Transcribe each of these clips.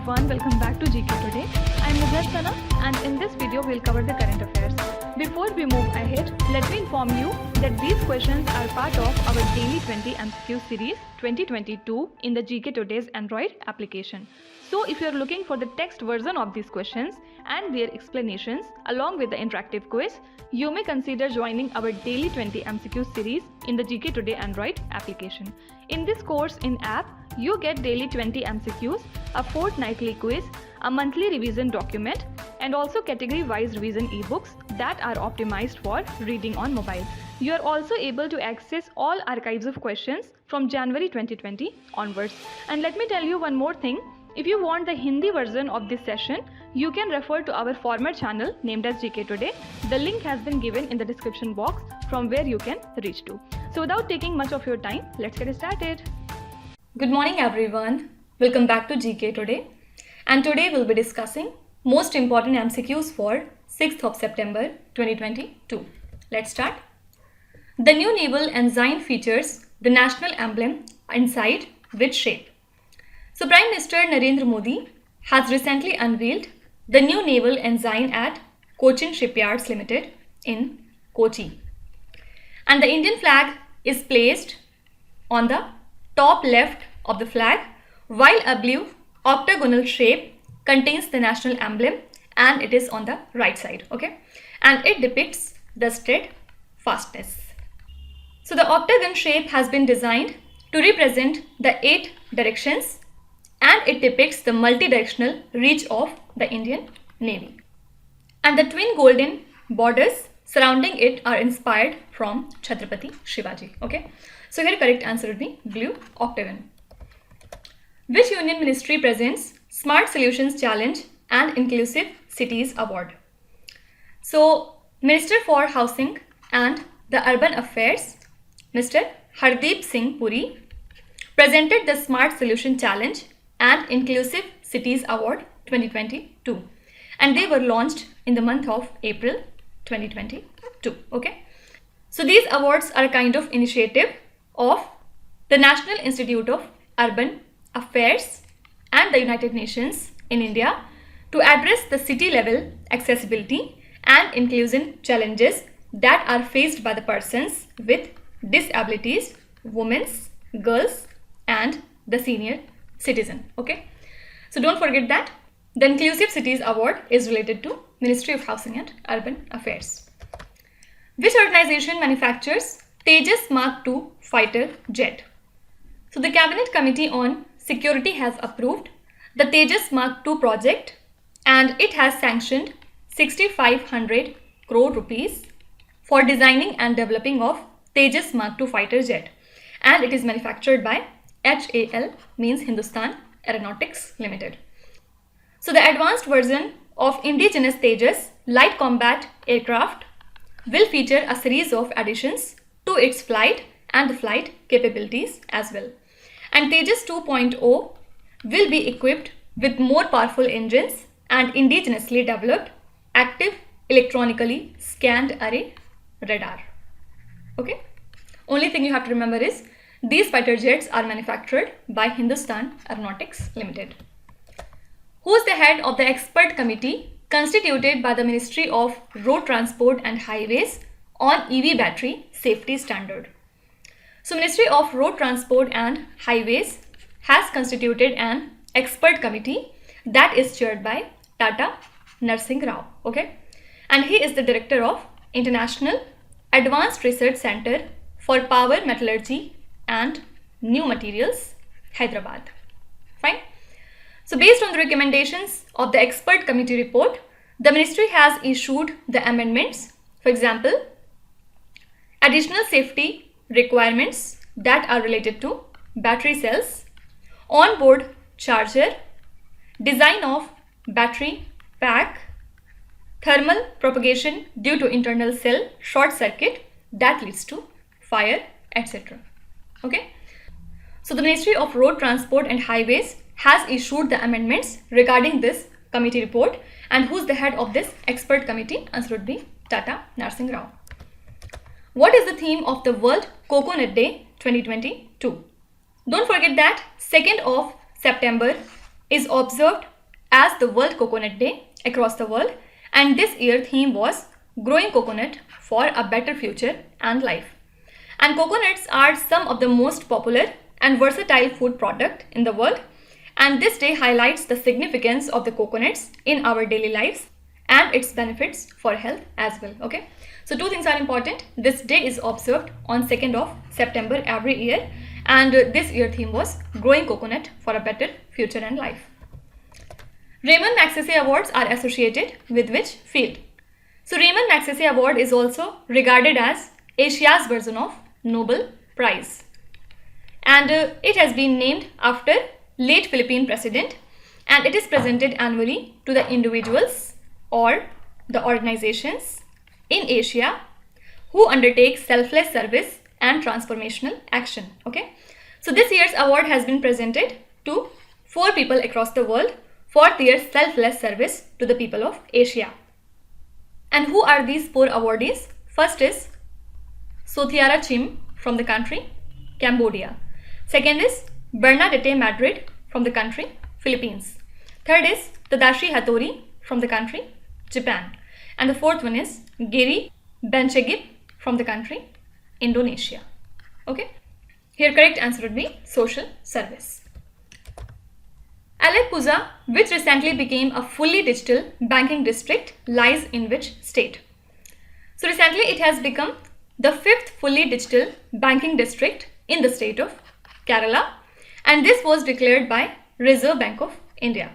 everyone, welcome back to GK Today. I am Sana and in this video we'll cover the current affairs. Before we move ahead, let me inform you that these questions are part of our daily 20 MCQ series 2022 in the GK Today's Android application. So if you are looking for the text version of these questions and their explanations along with the interactive quiz, you may consider joining our daily 20 MCQ series in the GK Today Android application. In this course in app, you get daily 20 MCQs, a fortnightly quiz, a monthly revision document, and also category-wise revision e-books that are optimized for reading on mobile. You are also able to access all archives of questions from January 2020 onwards. And let me tell you one more thing. If you want the Hindi version of this session, you can refer to our former channel named as GK Today. The link has been given in the description box from where you can reach to. So without taking much of your time, let's get started. Good morning everyone. Welcome back to GK Today. And today we'll be discussing most important MCQs for 6th of September 2022. Let's start. The new naval ensign features the national emblem inside which shape? So Prime Minister Narendra Modi has recently unveiled the new naval ensign at Cochin Shipyards Limited in Kochi. And the Indian flag is placed on the top left of the flag, while a blue octagonal shape contains the national emblem and it is on the right side, okay? And it depicts the steadfastness. So the octagon shape has been designed to represent the 8 directions and it depicts the multi-directional reach of the Indian Navy. And the twin golden borders surrounding it are inspired from Chhatrapati Shivaji, okay? So here correct answer would be blue octagon. Which union ministry presents Smart Solutions Challenge and Inclusive Cities Award? So Minister for Housing and the Urban Affairs, Mr. Hardeep Singh Puri, presented the Smart Solution Challenge and Inclusive Cities Award 2022, and they were launched in the month of April 2022, okay? So these awards are a kind of initiative of the National Institute of Urban Affairs and the United Nations in India to address the city level accessibility and inclusion challenges that are faced by the persons with disabilities, women, girls and the senior citizen, okay? So don't forget that the Inclusive Cities Award is related to Ministry of Housing and Urban Affairs. Which organization manufactures Tejas Mk2 Fighter Jet? So the Cabinet Committee on Security has approved the Tejas Mk2 project and it has sanctioned 6,500 crore rupees for designing and developing of Tejas Mk2 Fighter Jet, and it is manufactured by HAL, means Hindustan Aeronautics Limited. So the advanced version of indigenous Tejas light combat aircraft will feature a series of additions to its flight and the flight capabilities as well. And Tejas 2.0 will be equipped with more powerful engines and indigenously developed active electronically scanned array radar. Okay? Only thing you have to remember is these fighter jets are manufactured by Hindustan Aeronautics Limited. Who is the head of the expert committee constituted by the Ministry of Road Transport and Highways on EV battery safety standard? So Ministry of Road Transport and Highways has constituted an expert committee that is chaired by Tata Narsingh Rao, okay? And he is the director of International Advanced Research Center for Power Metallurgy and New Materials, Hyderabad. Fine. So based on the recommendations of the expert committee report, the ministry has issued the amendments. For example, additional safety requirements that are related to battery cells, on-board charger, design of battery pack, thermal propagation due to internal cell short circuit that leads to fire, etc. Okay. So the Ministry of Road Transport and Highways has issued the amendments regarding this committee report, and who's the head of this expert committee? Answer would be Tata Narsingh Rao. What is the theme of the World Coconut Day 2022? Don't forget that 2nd of September is observed as the World Coconut Day across the world, and this year theme was Growing Coconut for a Better Future and Life. And coconuts are some of the most popular and versatile food product in the world, and this day highlights the significance of the coconuts in our daily lives and its benefits for health as well. Okay, so two things are important. This day is observed on 2nd of September every year, and this year theme was Growing Coconut for a Better Future and Life. Rayman Magsaysay Awards are associated with which field? So Rayman Magsaysay Award is also regarded as Asia's version of Nobel Prize, and it has been named after late Philippine president, and it is presented annually to the individuals or the organizations in Asia who undertake selfless service and transformational action. Okay, so this year's award has been presented to 4 people across the world for their selfless service to the people of Asia. And who are these 4 awardees? First is Sothiara Chim from the country Cambodia. Second is Bernadette Madrid from the country Philippines. Third is Tadashi Hattori from the country Japan. And the fourth one is Gary Benchegib from the country Indonesia. Okay, here correct answer would be social service. Alappuzha, which recently became a fully digital banking district, lies in which state? So recently it has become the 5th fully digital banking district in the state of Kerala, and this was declared by Reserve Bank of India.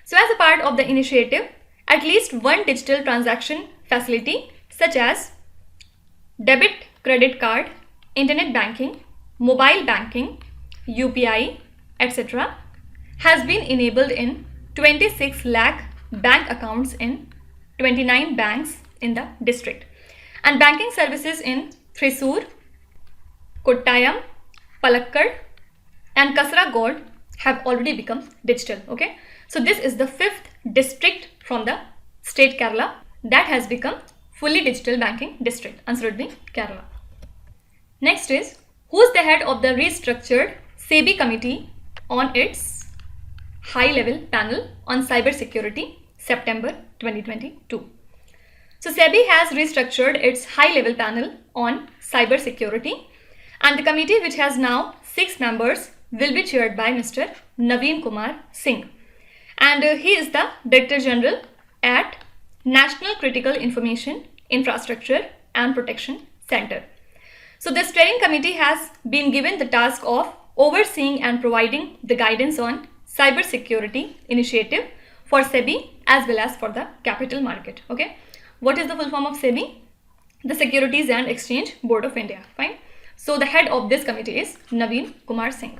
So as a part of the initiative, at least one digital transaction facility such as debit, credit card, internet banking, mobile banking, UPI, etc. has been enabled in 26 lakh bank accounts in 29 banks in the district. And banking services in Thrissur, Kottayam, Palakkad and Kasaragod have already become digital. Okay, so this is the 5th district from the state Kerala that has become fully digital banking district. Answer would be Kerala. Next is, who is the head of the restructured SEBI committee on its high-level panel on cyber security, September 2022. So SEBI has restructured its high-level panel on cyber security, and the committee, which has now 6 members, will be chaired by Mr. Naveen Kumar Singh, and he is the Director General at National Critical Information Infrastructure and Protection Center. So the steering committee has been given the task of overseeing and providing the guidance on cyber security initiative for SEBI as well as for the capital market. Okay, what is the full form of SEBI? The Securities and Exchange Board of India. Fine. So the head of this committee is Naveen Kumar Singh.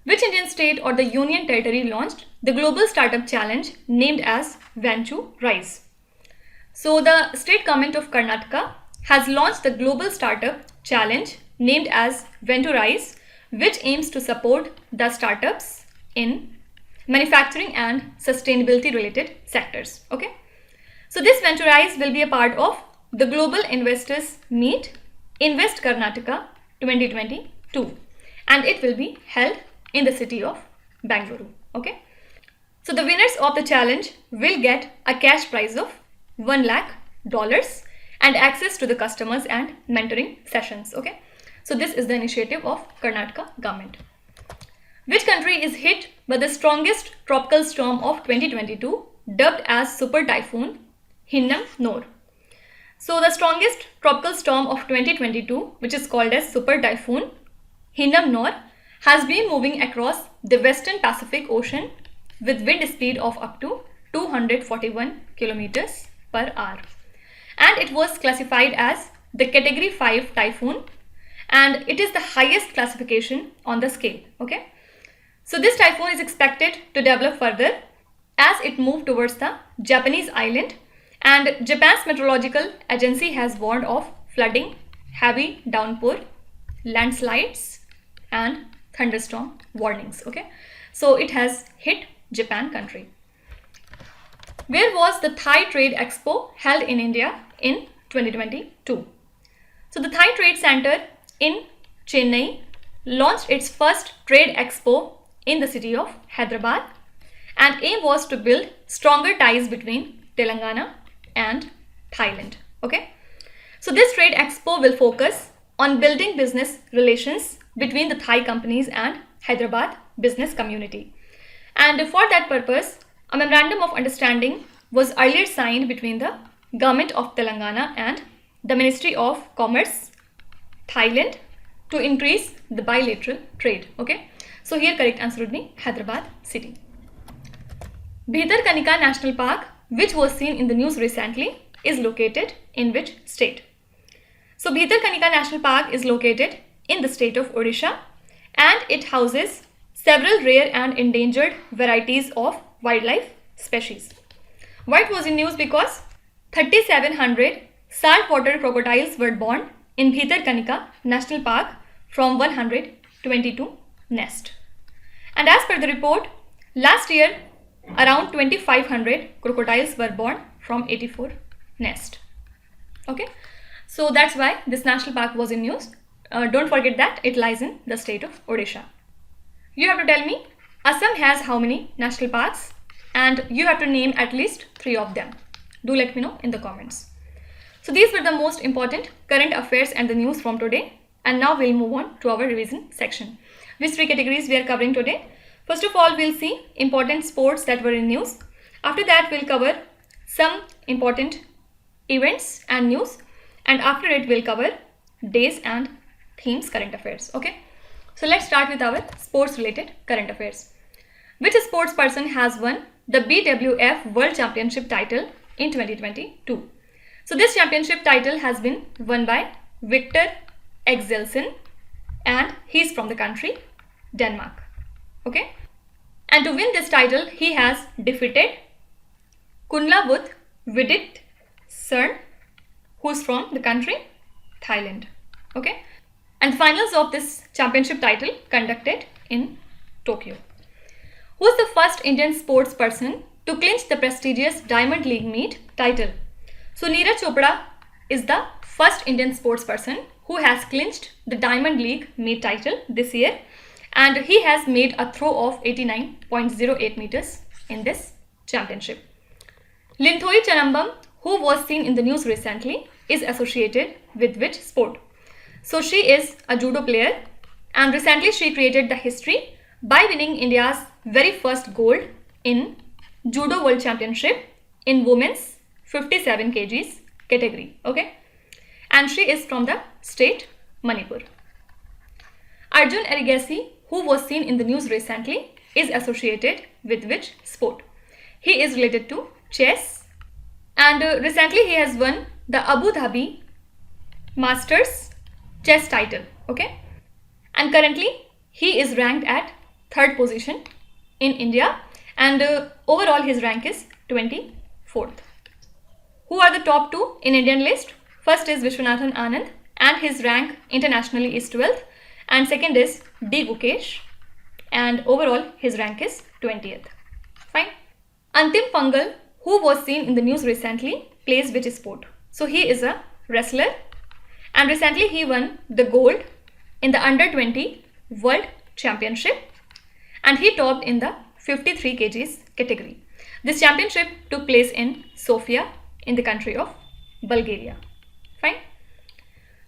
Which Indian state or the union territory launched the global startup challenge named as When to Rise? So the state government of Karnataka has launched the global startup challenge named as When to Rise, which aims to support the startups in manufacturing and sustainability related sectors. Okay, so this When to Rise will be a part of the Global Investors Meet Invest Karnataka 2022, and it will be held in the city of Bangalore. Okay, so the winners of the challenge will get a cash prize of $1 lakh and access to the customers and mentoring sessions. Okay, so this is the initiative of Karnataka government. Which country is hit by the strongest tropical storm of 2022, dubbed as Super Typhoon Hinnam Nor? So the strongest tropical storm of 2022, which is called as Super Typhoon Hinnam Nor, has been moving across the Western Pacific Ocean with wind speed of up to 241 kilometers per hour. And it was classified as the Category 5 typhoon, and it is the highest classification on the scale. Okay, so this typhoon is expected to develop further as it moved towards the Japanese island, and Japan's meteorological agency has warned of flooding, heavy downpour, landslides and thunderstorm warnings. Okay, so it has hit Japan country. Where was the Thai Trade Expo held in India in 2022? So the Thai Trade Center in Chennai launched its first trade expo in the city of Hyderabad, and aim was to build stronger ties between Telangana and Thailand. Okay. So this trade expo will focus on building business relations between the Thai companies and Hyderabad business community. And for that purpose, a memorandum of understanding was earlier signed between the government of Telangana and the Ministry of Commerce, Thailand, to increase the bilateral trade. Okay. So here correct answer would be Hyderabad city. Bhitarkanika National Park, which was seen in the news recently, is located in which state? So Bhitarkanika National Park is located in the state of Odisha, and it houses several rare and endangered varieties of wildlife species. Why it was in news? Because 3,700 saltwater crocodiles were born in Bhitarkanika National Park from 122 nests. And as per the report, last year around 2,500 crocodiles were born from 84 nests. Okay, so that's why this national park was in news. Don't forget that it lies in the state of Odisha. You have to tell me Assam has how many national parks, and you have to name at least 3 of them. Do let me know in the comments. So these were the most important current affairs and the news from today, and now we'll move on to our revision section. Which 3 categories we are covering today? First of all, we'll see important sports that were in news. After that, we'll cover some important events and news, and after it we'll cover days and themes current affairs. Okay, so let's start with our sports related current affairs. Which sports person has won the BWF World Championship title in 2022? So this championship title has been won by Victor Axelsen, and he's from the country Denmark. Okay, and to win this title he has defeated Kunlavut Vidit Cern, who's from the country Thailand. Okay, and finals of this championship title conducted in Tokyo. Who's the first Indian sports person to clinch the prestigious Diamond League meet title? So Neeraj Chopra is the first Indian sports person who has clinched the Diamond League meet title this year, and he has made a throw of 89.08 meters in this championship. Linthoi Chanambam, who was seen in the news recently, is associated with which sport? So she is a judo player, and recently she created the history by winning India's very first gold in Judo World Championship in women's 57 kgs category. Okay, and she is from the state Manipur. Arjun Erigasi, who was seen in the news recently, is associated with which sport? He is related to chess, and recently he has won the Abu Dhabi Masters chess title. Okay, and currently he is ranked at 3rd position in India, and overall his rank is 24th. Who are the top 2 in Indian list? First is Vishwanathan Anand, and his rank internationally is 12th, and second is D. Gukesh, and overall his rank is 20th. Fine. Antim Pangal, who was seen in the news recently, plays which sport? So he is a wrestler, and recently he won the gold in the under 20 World Championship, and he topped in the 53 kgs category. This championship took place in Sofia in the country of Bulgaria. Fine.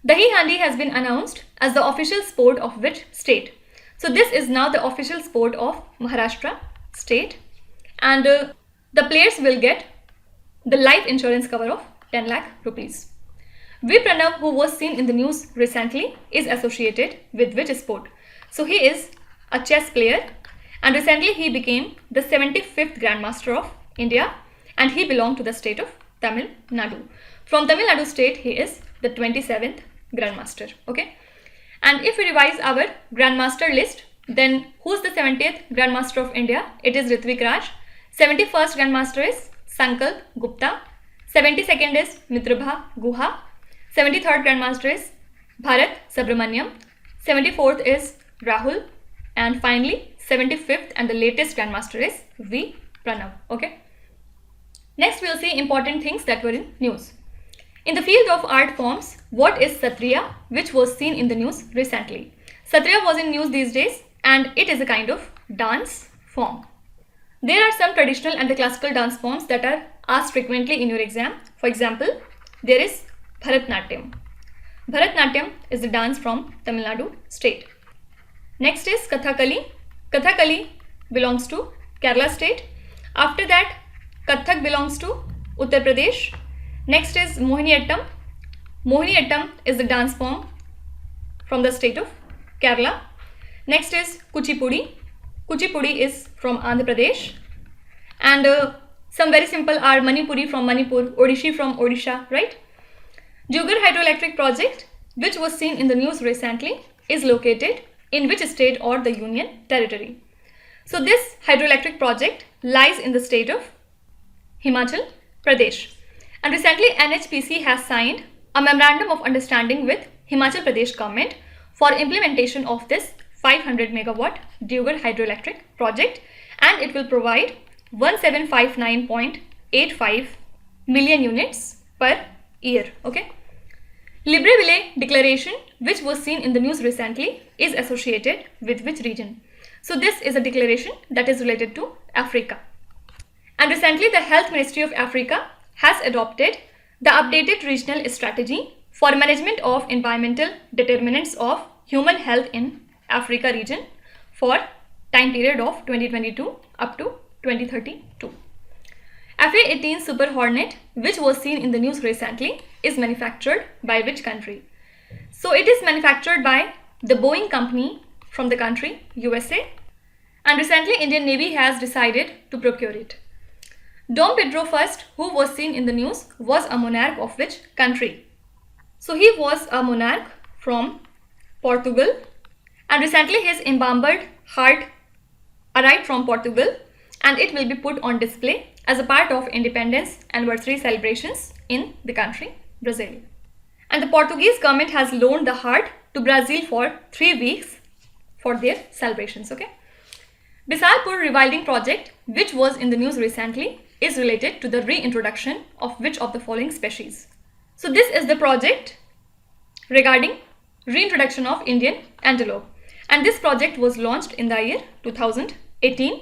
Dahi Handi has been announced as the official sport of which state? So this is now the official sport of Maharashtra state, and the players will get the life insurance cover of 10 lakh rupees. V. Pranav, who was seen in the news recently, is associated with which sport? So he is a chess player, and recently he became the 75th Grandmaster of India, and he belonged to the state of Tamil Nadu. From Tamil Nadu state, he is the 27th Grandmaster. Okay, and if we revise our Grandmaster list, then who's the 70th Grandmaster of India? It is Ritvik Raj. 71st Grandmaster is Sankalp Gupta. 72nd is Mitrabha Guha. 73rd Grandmaster is Bharat Subramaniam. 74th is Rahul, and finally 75th and the latest Grandmaster is V. Pranav. Okay. Next we'll see important things that were in news. In the field of art forms, what is Satriya, which was seen in the news recently? Satriya was in news these days, and it is a kind of dance form. There are some traditional and the classical dance forms that are asked frequently in your exam. For example, there is Bharatnatyam. Bharatnatyam is the dance from Tamil Nadu state. Next is Kathakali. Kathakali belongs to Kerala state. After that, Kathak belongs to Uttar Pradesh. Next is Mohiniyattam. Mohiniyattam is the dance form from the state of Kerala. Next is Kuchipudi. Kuchipudi is from Andhra Pradesh. And some very simple are Manipuri from Manipur, Odishi from Odisha, right? Jugar hydroelectric project, which was seen in the news recently, is located in which state or the union territory? So this hydroelectric project lies in the state of Himachal Pradesh. And recently NHPC has signed a memorandum of understanding with Himachal Pradesh government for implementation of this 500 megawatt Jugar hydroelectric project, and it will provide 1759.85 million units per year. Okay. Libreville Declaration, which was seen in the news recently, is associated with which region? So this is a declaration that is related to Africa. And recently the Health Ministry of Africa has adopted the updated regional strategy for management of environmental determinants of human health in Africa region for time period of 2022 up to 2032. FA-18 Super Hornet, which was seen in the news recently, is manufactured by which country? So it is manufactured by the Boeing company from the country USA, and recently Indian Navy has decided to procure it. Dom Pedro I, who was seen in the news, was a monarch of which country? So he was a monarch from Portugal, and recently his embalmed heart arrived from Portugal, and it will be put on display as a part of independence anniversary celebrations in the country Brazil. And the Portuguese government has loaned the heart to Brazil for 3 weeks for their celebrations. Okay. Bisalpur Rewilding Project, which was in the news recently, is related to the reintroduction of which of the following species? So this is the project regarding reintroduction of Indian antelope, and this project was launched in the year 2018.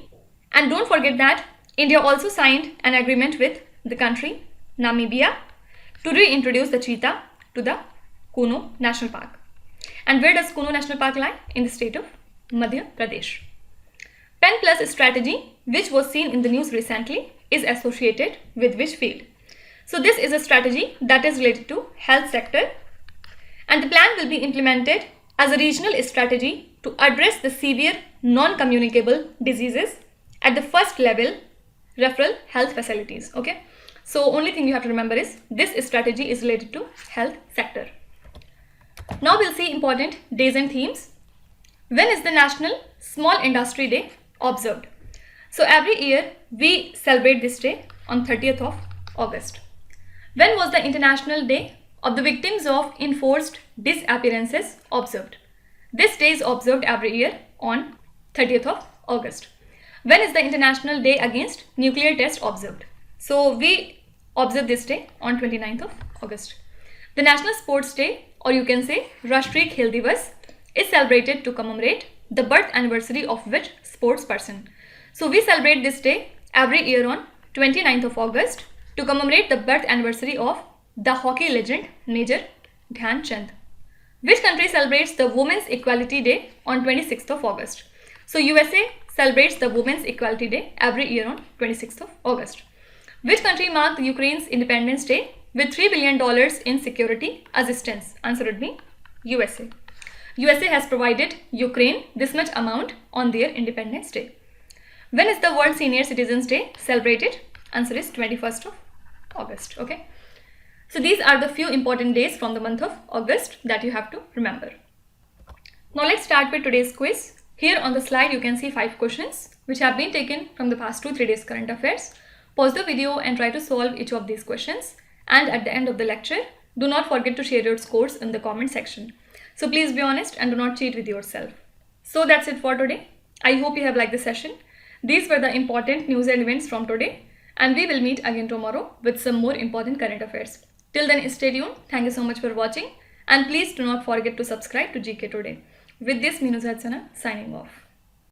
And don't forget that India also signed an agreement with the country Namibia to reintroduce the cheetah to the Kuno National Park. And where does Kuno National Park lie? In the state of Madhya Pradesh. Pen Plus strategy, which was seen in the news recently, is associated with which field? So this is a strategy that is related to health sector, and the plan will be implemented as a regional strategy to address the severe non-communicable diseases at the first level referral health facilities. Okay, so only thing you have to remember is this strategy is related to health sector. Now we'll see important days and themes. When is the National Small Industry Day observed? So every year we celebrate this day on 30th of August. When was the International Day of the Victims of Enforced Disappearances observed? This day is observed every year on 30th of August. When is the International Day Against Nuclear Test observed? So we observe this day on 29th of August. The National Sports Day, or you can say Rashtriya Khel Divas, is celebrated to commemorate the birth anniversary of which sports person? So we celebrate this day every year on 29th of August to commemorate the birth anniversary of the hockey legend Major Dhyan Chand. Which country celebrates the Women's Equality Day on 26th of August? So USA celebrates the Women's Equality Day every year on 26th of August. Which country marked Ukraine's Independence Day with $3 billion in security assistance? Answer would be USA. USA has provided Ukraine this much amount on their Independence Day. When is the World Senior Citizens Day celebrated? Answer is 21st of August. Okay. So these are the few important days from the month of August that you have to remember. Now let's start with today's quiz. Here on the slide you can see 5 questions which have been taken from the past 2-3 days current affairs. Pause the video and try to solve each of these questions, and at the end of the lecture do not forget to share your scores in the comment section. So please be honest and do not cheat with yourself. So that's it for today. I hope you have liked the session. These were the important news and events from today, and we will meet again tomorrow with some more important current affairs. Till then, stay tuned. Thank you so much for watching, and please do not forget to subscribe to GK Today. With this, Minu Zadsana signing off.